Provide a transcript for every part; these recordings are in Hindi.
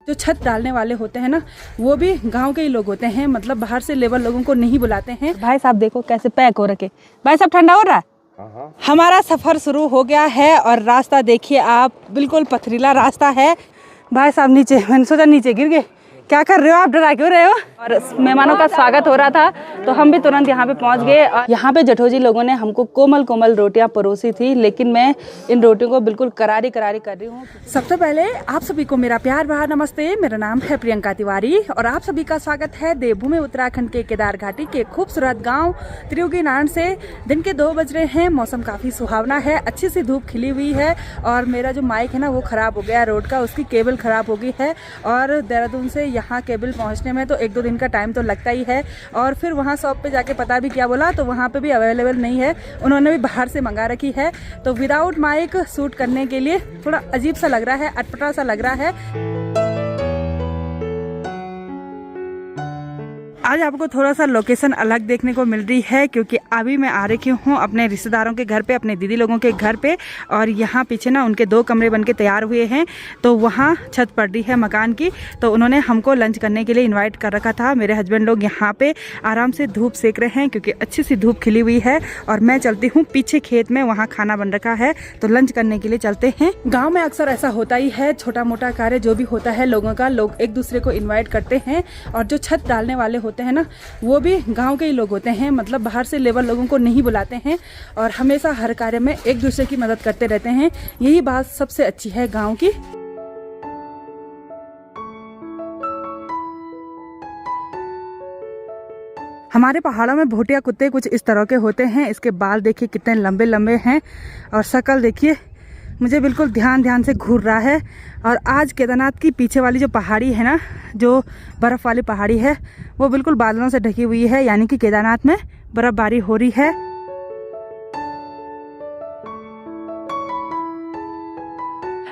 जो छत डालने वाले होते हैं ना, वो भी गांव के ही लोग होते हैं, मतलब बाहर से लेबर लोगों को नहीं बुलाते हैं। भाई साहब देखो कैसे पैक हो रखे। भाई साहब ठंडा हो रहा है? हमारा सफर शुरू हो गया है और रास्ता देखिए आप, बिल्कुल पथरीला रास्ता है। भाई साहब नीचे, मैंने सोचा नीचे गिर गए। क्या कर रहे हो आप, डरा क्यों रहे हो? और मेहमानों का स्वागत हो रहा था तो हम भी तुरंत यहाँ पे पहुँच गए। और यहाँ पे जठोजी लोगों ने हमको कोमल कोमल रोटियाँ परोसी थी, लेकिन मैं इन रोटियों को बिल्कुल करारी करारी कर रही हूँ। सबसे पहले आप सभी को मेरा प्यार भरा नमस्ते। मेरा नाम है प्रियंका तिवारी और आप सभी का स्वागत है देवभूमि उत्तराखंड के केदार घाटी के खूबसूरत गाँव त्रियुगी नारायण से। दिन के 2 बज रहे हैं, मौसम काफ़ी सुहावना है, अच्छी सी धूप खिली हुई है। और मेरा जो माइक है ना वो ख़राब हो गया है रोड का, उसकी केबल ख़राब हो गई है। और देहरादून से यहाँ केबल पहुँचने में तो 1-2 दिन का टाइम तो लगता ही है। और फिर वहाँ शॉप पे जाके पता भी क्या बोला तो वहाँ पे भी अवेलेबल नहीं है, उन्होंने भी बाहर से मंगा रखी है। तो विदाउट माइक शूट करने के लिए थोड़ा अजीब सा लग रहा है, अटपटा सा लग रहा है। आज आपको थोड़ा सा लोकेशन अलग देखने को मिल रही है, क्योंकि अभी मैं आ रखी हूँ अपने रिश्तेदारों के घर पे, अपने दीदी लोगों के घर पे। और यहाँ पीछे ना उनके 2 कमरे बनके तैयार हुए हैं, तो वहाँ छत पड़ रही है मकान की। तो उन्होंने हमको लंच करने के लिए इनवाइट कर रखा था। मेरे हस्बैंड लोग यहाँ पे आराम से धूप सेक रहे हैं, क्योंकि अच्छी सी धूप खिली हुई है। और मैं चलती हूँ पीछे खेत में, वहाँ खाना बन रखा है, तो लंच करने के लिए चलते हैं। गाँव में अक्सर ऐसा होता ही है, छोटा मोटा कार्य जो भी होता है लोगों का, लोग एक दूसरे को इन्वाइट करते हैं। और जो छत डालने वाले होते हैं ना, वो भी गांव के ही लोग होते हैं, मतलब बाहर से लेबर लोगों को नहीं बुलाते हैं और हमेशा हर कार्य में एक दूसरे की मदद करते रहते हैं। यही बात सबसे अच्छी है गांव की। हमारे पहाड़ों में भोटिया कुत्ते कुछ इस तरह के होते हैं। इसके बाल देखिए कितने लंबे लंबे हैं और शक्ल देखिए, मुझे बिल्कुल ध्यान से घूर रहा है। और आज केदारनाथ की पीछे वाली जो पहाड़ी है ना, जो बर्फ़ वाली पहाड़ी है, वो बिल्कुल बादलों से ढकी हुई है, यानी कि केदारनाथ में बर्फबारी हो रही है।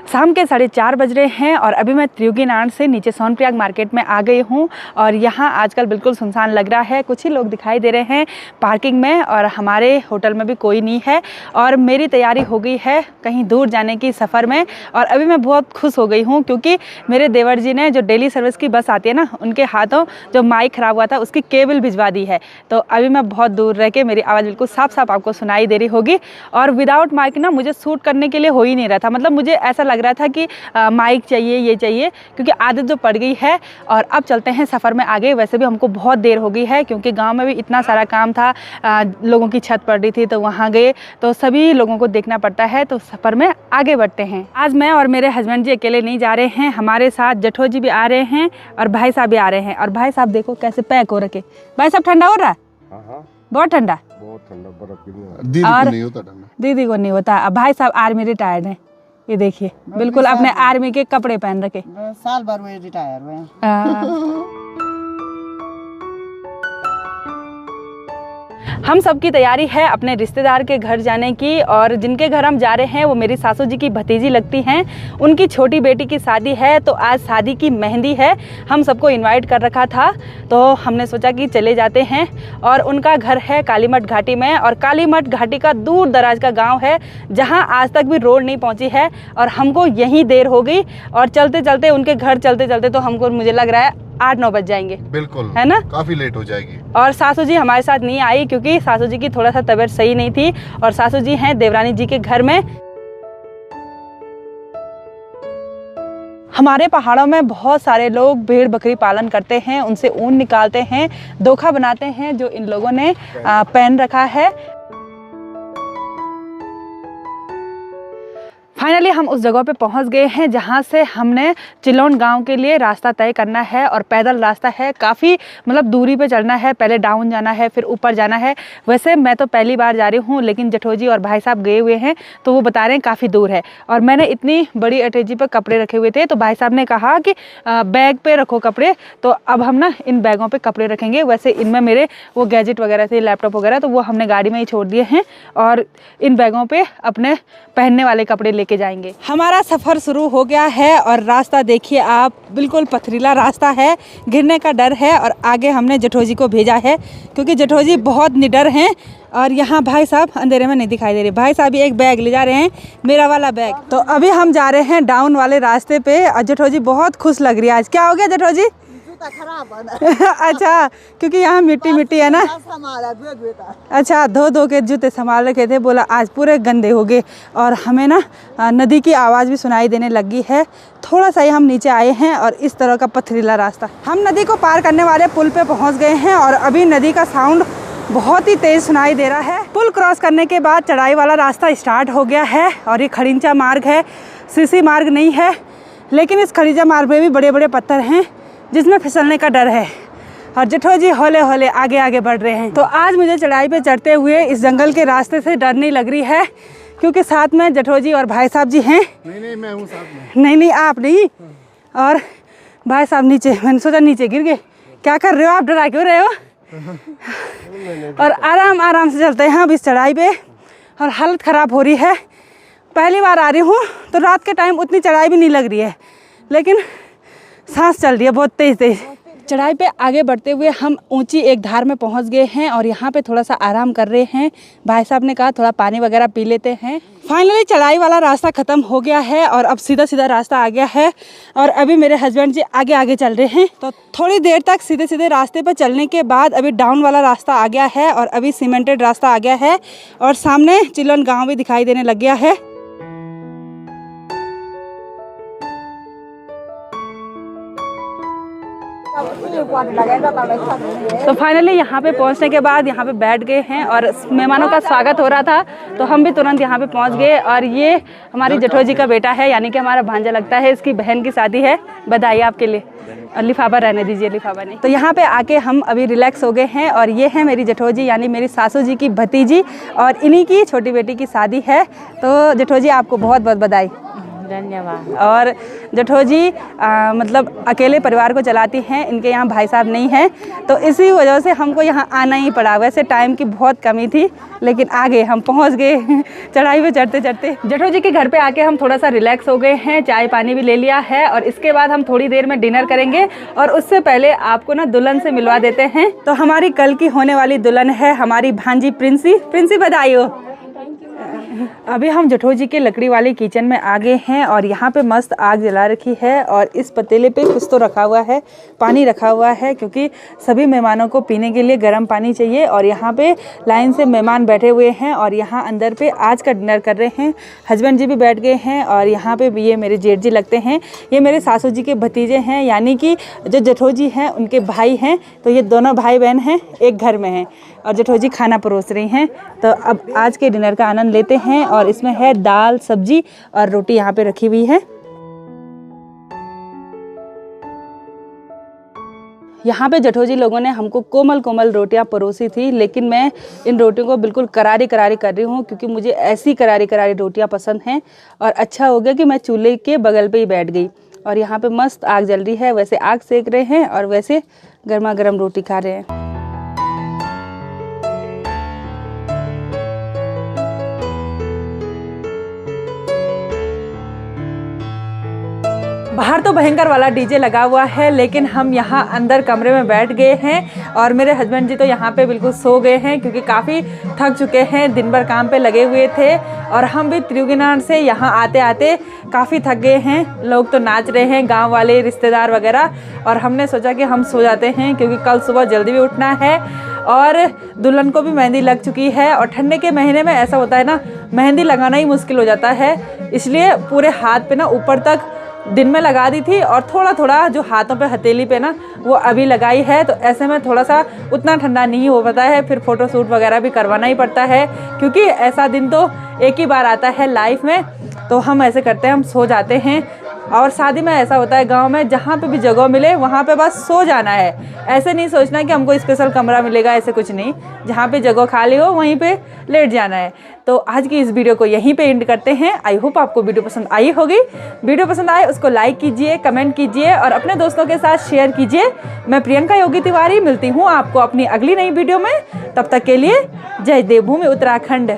शाम के 4:30 बज रहे हैं और अभी मैं त्रियुगी नारायण से नीचे सोनप्रयाग मार्केट में आ गई हूँ। और यहाँ आजकल बिल्कुल सुनसान लग रहा है, कुछ ही लोग दिखाई दे रहे हैं पार्किंग में, और हमारे होटल में भी कोई नहीं है। और मेरी तैयारी हो गई है कहीं दूर जाने की सफ़र में। और अभी मैं बहुत खुश हो गई हूँ, क्योंकि मेरे देवर जी ने, जो डेली सर्विस की बस आती है ना, उनके हाथों जो माइक ख़राब हुआ था उसकी केबल भिजवा दी है। तो अभी मैं बहुत दूर रह के मेरी आवाज़ बिल्कुल साफ साफ आपको सुनाई दे रही होगी। और विदाउट माइक ना मुझे शूट करने के लिए हो ही नहीं रहा था, मतलब मुझे ऐसा लग रहा था कि माइक चाहिए, ये चाहिए, क्योंकि आदत जो पड़ गई है। और अब चलते हैं सफ़र में आगे। वैसे भी हमको बहुत देर हो गई है, क्योंकि गांव में भी इतना सारा काम था, लोगों की छत पड़ रही थी तो वहाँ गए, तो सभी लोगों को देखना पड़ता है। तो सफ़र में आगे बढ़ते हैं। आज मैं और मेरे हस्बैंड जी अकेले नहीं जा रहे हैं, हमारे साथ जठो जी भी आ रहे हैं और भाई साहब भी आ रहे हैं। और भाई साहब देखो कैसे पैक हो रखे। भाई साहब ठंडा हो रहा है? बहुत ठंडा, दीदी को नहीं होता। अब भाई साहब आर्मी रिटायर्ड है, ये देखिए बिल्कुल अपने आर्मी के कपड़े पहन रखे, साल भर हुए रिटायर हुए। हम सबकी तैयारी है अपने रिश्तेदार के घर जाने की। और जिनके घर हम जा रहे हैं वो मेरी सासू जी की भतीजी लगती हैं, उनकी छोटी बेटी की शादी है। तो आज शादी की मेहंदी है, हम सबको इनवाइट कर रखा था, तो हमने सोचा कि चले जाते हैं। और उनका घर है कालीमठ घाटी में, और कालीमठ घाटी का दूर दराज का गांव है, जहां आज तक भी रोड नहीं पहुंची है। और हमको यहीं देर हो गई, और चलते चलते उनके घर चलते चलते तो हमको, मुझे लग रहा है 8-9 बज जाएंगे, बिल्कुल है ना, काफी लेट हो जाएगी। और सासू जी हमारे साथ नहीं आई, क्योंकि सासू जी की थोड़ा सा तबीयत सही नहीं थी। और सासू जी हैं देवरानी जी के घर में। हमारे पहाड़ों में बहुत सारे लोग भेड़ बकरी पालन करते हैं, उनसे ऊन निकालते हैं, धोखा बनाते हैं, जो इन लोगों ने पहन रखा है। फाइनली हम उस जगह पे पहुंच गए हैं जहां से हमने चिलोन गांव के लिए रास्ता तय करना है। और पैदल रास्ता है, काफ़ी मतलब दूरी पे चढ़ना है, पहले डाउन जाना है फिर ऊपर जाना है। वैसे मैं तो पहली बार जा रही हूं, लेकिन जठोजी और भाई साहब गए हुए हैं तो वो बता रहे हैं काफ़ी दूर है। और मैंने इतनी बड़ी अटैची पर कपड़े रखे हुए थे, तो भाई साहब ने कहा कि बैग पे रखो कपड़े। तो अब हम ना इन बैगों पर कपड़े रखेंगे। वैसे इनमें मेरे वो गैजेट वगैरह थे, लैपटॉप वगैरह, तो वो हमने गाड़ी में ही छोड़ दिए हैं। और इन बैगों पर अपने पहनने वाले कपड़े लेके लेके जाएंगे। हमारा सफ़र शुरू हो गया है और रास्ता देखिए आप, बिल्कुल पथरीला रास्ता है, गिरने का डर है। और आगे हमने जेठोजी को भेजा है क्योंकि जेठोजी बहुत निडर हैं। और यहाँ भाई साहब अंधेरे में नहीं दिखाई दे रहे, भाई साहब भी एक बैग ले जा रहे हैं, मेरा वाला बैग। तो अभी हम जा रहे हैं डाउन वाले रास्ते पे और जेठोजी बहुत खुश लग रही है आज। क्या हो गया जेठोजी? अच्छा, क्योंकि यहाँ मिट्टी मिट्टी है ना। अच्छा, धो के जूते संभाल रखे थे, बोला आज पूरे गंदे हो गए। और हमें ना नदी की आवाज़ भी सुनाई देने लगी है। थोड़ा सा ही हम नीचे आए हैं और इस तरह का पथरीला रास्ता। हम नदी को पार करने वाले पुल पे पहुँच गए हैं और अभी नदी का साउंड बहुत ही तेज़ सुनाई दे रहा है। पुल क्रॉस करने के बाद चढ़ाई वाला रास्ता स्टार्ट हो गया है और ये खड़ींचा मार्ग है, सीसी मार्ग नहीं है। लेकिन इस खड़ींचा मार्ग में भी बड़े बड़े पत्थर हैं जिसमें फिसलने का डर है। और जेठोजी हौले हौले आगे आगे बढ़ रहे हैं। तो आज मुझे चढ़ाई पे चढ़ते हुए इस जंगल के रास्ते से डर नहीं लग रही है क्योंकि साथ में जेठोजी और भाई साहब जी हैं। नहीं मैं हूँ साथ में। नहीं आप नहीं। और भाई साहब नीचे, मैंने सोचा नीचे गिर गए। क्या कर रहे हो आप, डरा क्यों रहे हो? और आराम से चलते हैं अब इस चढ़ाई पे। और हालत ख़राब हो रही है, पहली बार आ रही हूँ तो रात के टाइम उतनी चढ़ाई भी नहीं लग रही है, लेकिन सांस चल रही है बहुत तेज़। चढ़ाई पे आगे बढ़ते हुए हम ऊंची एक धार में पहुंच गए हैं और यहाँ पे थोड़ा सा आराम कर रहे हैं। भाई साहब ने कहा थोड़ा पानी वगैरह पी लेते हैं। फाइनली चढ़ाई वाला रास्ता ख़त्म हो गया है और अब सीधा सीधा रास्ता आ गया है। और अभी मेरे हस्बैंड जी आगे आगे चल रहे हैं। तो थोड़ी देर तक सीधे सीधे रास्ते पर चलने के बाद अभी डाउन वाला रास्ता आ गया है और अभी सीमेंटेड रास्ता आ गया है और सामने चिल्लन गाँव भी दिखाई देने लग गया है। तो फाइनली यहाँ पे पहुँचने के बाद यहाँ पे बैठ गए हैं और मेहमानों का स्वागत हो रहा था तो हम भी तुरंत यहाँ पे पहुँच गए। और ये हमारी जेठोजी का बेटा है, यानी कि हमारा भांजा लगता है, इसकी बहन की शादी है। बधाई आपके लिए। और लिफाफा रहने दीजिए, लिफाफा नहीं। तो यहाँ पे आके हम अभी रिलैक्स हो गए हैं और ये है मेरी जेठोजी यानी मेरी सासू जी की भतीजी और इन्हीं की छोटी बेटी की शादी है। तो जेठोजी आपको बहुत बहुत बधाई। धन्यवाद। और जेठोजी मतलब अकेले परिवार को चलाती हैं, इनके यहाँ भाई साहब नहीं हैं, तो इसी वजह से हमको यहाँ आना ही पड़ा। वैसे टाइम की बहुत कमी थी लेकिन आ गए, हम पहुँच गए चढ़ाई पे चढ़ते चढ़ते। जेठोजी के घर पे आके हम थोड़ा सा रिलैक्स हो गए हैं, चाय पानी भी ले लिया है और इसके बाद हम थोड़ी देर में डिनर करेंगे। और उससे पहले आपको ना दुल्हन से मिलवा देते हैं। तो हमारी कल की होने वाली दुल्हन है हमारी भांजी प्रिंसी, बधाई हो। अभी हम जेठोजी के लकड़ी वाले किचन में आ गए हैं और यहाँ पे मस्त आग जला रखी है और इस पतीले पे कुछ तो रखा हुआ है, पानी रखा हुआ है क्योंकि सभी मेहमानों को पीने के लिए गर्म पानी चाहिए। और यहाँ पे लाइन से मेहमान बैठे हुए हैं और यहाँ अंदर पे आज का डिनर कर रहे हैं। हस्बैंड जी भी बैठ गए हैं और यहाँ पे ये मेरे जेठ जी लगते हैं, ये मेरे सासू जी के भतीजे हैं, यानी कि जो जेठोजी हैं उनके भाई हैं। तो ये दोनों भाई बहन हैं, एक घर में हैं और जेठोजी खाना परोस रही हैं। तो अब आज के डिनर का आनंद लेते हैं और इसमें है दाल, सब्जी और रोटी यहाँ पे रखी हुई है। यहाँ पे जेठोजी लोगों ने हमको कोमल कोमल रोटियाँ परोसी थी, लेकिन मैं इन रोटियों को बिल्कुल करारी करारी कर रही हूँ क्योंकि मुझे ऐसी करारी करारी रोटियाँ पसंद हैं। और अच्छा हो गया कि मैं चूल्हे के बगल पे ही बैठ गई और यहाँ पे मस्त आग जल रही है। वैसे आग सेक रहे हैं और वैसे गर्मा गर्म रोटी खा रहे हैं। बाहर तो भयंकर वाला डीजे लगा हुआ है लेकिन हम यहाँ अंदर कमरे में बैठ गए हैं और मेरे हस्बैंड जी तो यहाँ पे बिल्कुल सो गए हैं क्योंकि काफ़ी थक चुके हैं, दिन भर काम पे लगे हुए थे। और हम भी त्रियुगनाथ से यहाँ आते आते काफ़ी थक गए हैं। लोग तो नाच रहे हैं, गांव वाले, रिश्तेदार वगैरह, और हमने सोचा कि हम सो जाते हैं क्योंकि कल सुबह जल्दी भी उठना है। और दुल्हन को भी मेहंदी लग चुकी है और ठंडे के महीने में ऐसा होता है ना, मेहंदी लगाना ही मुश्किल हो जाता है, इसलिए पूरे हाथ पे ना ऊपर तक दिन में लगा दी थी और थोड़ा थोड़ा जो हाथों पे हथेली पे ना वो अभी लगाई है। तो ऐसे में थोड़ा सा उतना ठंडा नहीं हो पाता है, फिर फ़ोटो शूट वगैरह भी करवाना ही पड़ता है क्योंकि ऐसा दिन तो एक ही बार आता है लाइफ में। तो हम ऐसे करते हैं, हम सो जाते हैं। और शादी में ऐसा होता है गांव में, जहाँ पे भी जगह मिले वहाँ पे बस सो जाना है। ऐसे नहीं सोचना कि हमको स्पेशल कमरा मिलेगा, ऐसे कुछ नहीं, जहाँ पे जगह खाली हो वहीं पे लेट जाना है। तो आज की इस वीडियो को यहीं पे एंड करते हैं। आई होप आपको वीडियो पसंद आई होगी। वीडियो पसंद आए उसको लाइक कीजिए, कमेंट कीजिए और अपने दोस्तों के साथ शेयर कीजिए। मैं प्रियंका योगी तिवारी मिलती हूँ आपको अपनी अगली नई वीडियो में। तब तक के लिए जय देवभूमि उत्तराखंड।